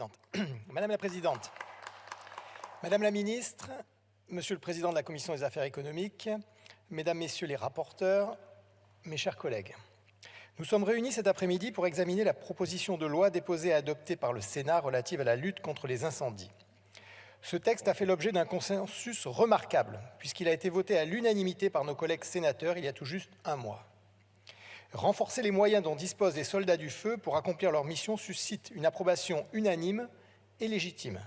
présidente. Madame la présidente, Madame la ministre, Monsieur le président de la Commission des affaires économiques, Mesdames, Messieurs les rapporteurs, mes chers collègues, nous sommes réunis cet après-midi pour examiner la proposition de loi déposée et adoptée par le Sénat relative à la lutte contre les incendies. Ce texte a fait l'objet d'un consensus remarquable, puisqu'il a été voté à l'unanimité par nos collègues sénateurs il y a tout juste un mois. Renforcer les moyens dont disposent les soldats du feu pour accomplir leur mission suscite une approbation unanime et légitime.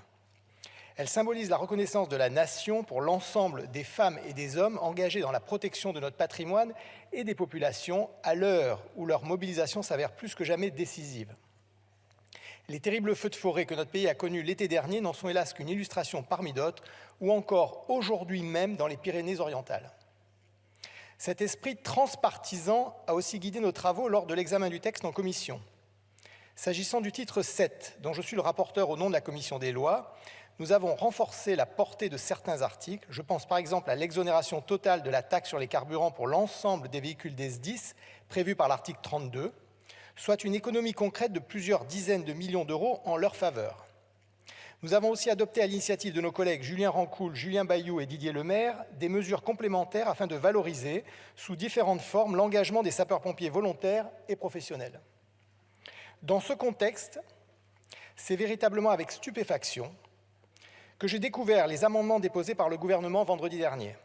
Elle symbolise la reconnaissance de la nation pour l'ensemble des femmes et des hommes engagés dans la protection de notre patrimoine et des populations à l'heure où leur mobilisation s'avère plus que jamais décisive. Les terribles feux de forêt que notre pays a connus l'été dernier n'en sont hélas qu'une illustration parmi d'autres, ou encore aujourd'hui même dans les Pyrénées-Orientales. Cet esprit transpartisan a aussi guidé nos travaux lors de l'examen du texte en commission. S'agissant du titre 7, dont je suis le rapporteur au nom de la commission des lois, nous avons renforcé la portée de certains articles. Je pense par exemple à l'exonération totale de la taxe sur les carburants pour l'ensemble des véhicules des SDIS prévue par l'article 32, soit une économie concrète de plusieurs dizaines de millions d'euros en leur faveur. Nous avons aussi adopté à l'initiative de nos collègues Julien Rancoul, Julien Bayou et Didier Lemaire des mesures complémentaires afin de valoriser, sous différentes formes, l'engagement des sapeurs-pompiers volontaires et professionnels. Dans ce contexte, c'est véritablement avec stupéfaction que j'ai découvert les amendements déposés par le gouvernement vendredi dernier.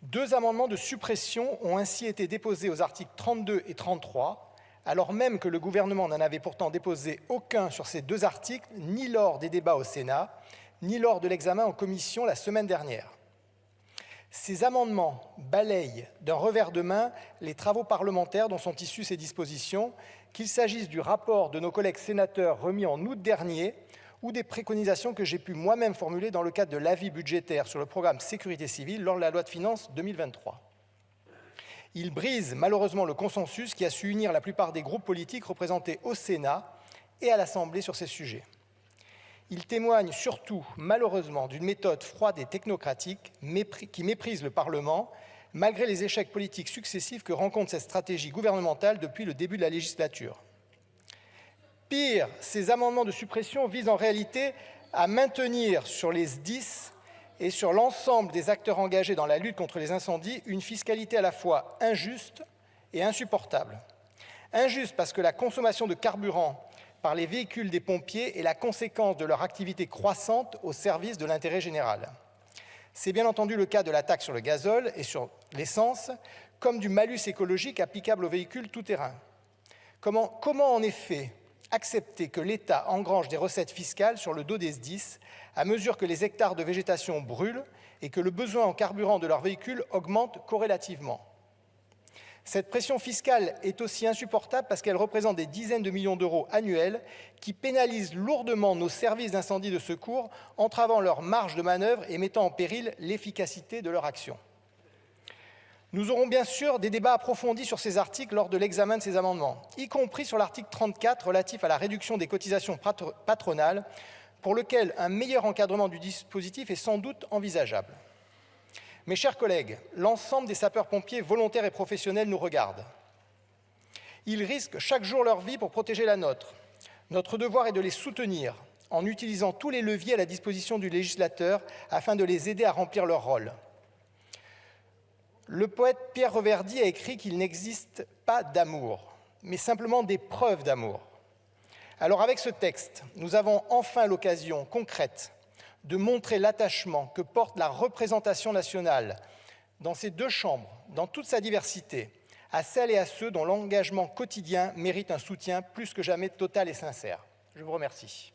2 amendements de suppression ont ainsi été déposés aux articles 32 et 33, alors même que le gouvernement n'en avait pourtant déposé aucun sur ces 2 articles, ni lors des débats au Sénat, ni lors de l'examen en commission la semaine dernière. Ces amendements balayent d'un revers de main les travaux parlementaires dont sont issues ces dispositions, qu'il s'agisse du rapport de nos collègues sénateurs remis en août dernier ou des préconisations que j'ai pu moi-même formuler dans le cadre de l'avis budgétaire sur le programme Sécurité civile lors de la loi de finances 2023. Il brise malheureusement le consensus qui a su unir la plupart des groupes politiques représentés au Sénat et à l'Assemblée sur ces sujets. Il témoigne surtout, malheureusement, d'une méthode froide et technocratique qui méprise le Parlement, malgré les échecs politiques successifs que rencontre cette stratégie gouvernementale depuis le début de la législature. Pire, ces amendements de suppression visent en réalité à maintenir sur les SDIS et sur l'ensemble des acteurs engagés dans la lutte contre les incendies une fiscalité à la fois injuste et insupportable. Injuste parce que la consommation de carburant par les véhicules des pompiers est la conséquence de leur activité croissante au service de l'intérêt général. C'est bien entendu le cas de la taxe sur le gazole et sur l'essence, comme du malus écologique applicable aux véhicules tout-terrain. Comment en effet accepter que l'État engrange des recettes fiscales sur le dos des SDIS à mesure que les hectares de végétation brûlent et que le besoin en carburant de leurs véhicules augmente corrélativement. Cette pression fiscale est aussi insupportable parce qu'elle représente des dizaines de millions d'euros annuels qui pénalisent lourdement nos services d'incendie de secours, entravant leur marge de manœuvre et mettant en péril l'efficacité de leur action. Nous aurons bien sûr des débats approfondis sur ces articles lors de l'examen de ces amendements, y compris sur l'article 34 relatif à la réduction des cotisations patronales, pour lequel un meilleur encadrement du dispositif est sans doute envisageable. Mes chers collègues, l'ensemble des sapeurs-pompiers volontaires et professionnels nous regardent. Ils risquent chaque jour leur vie pour protéger la nôtre. Notre devoir est de les soutenir en utilisant tous les leviers à la disposition du législateur afin de les aider à remplir leur rôle. Le poète Pierre Reverdy a écrit qu'il n'existe pas d'amour, mais simplement des preuves d'amour. Alors avec ce texte, nous avons enfin l'occasion concrète de montrer l'attachement que porte la représentation nationale dans ces 2 chambres, dans toute sa diversité, à celles et à ceux dont l'engagement quotidien mérite un soutien plus que jamais total et sincère. Je vous remercie.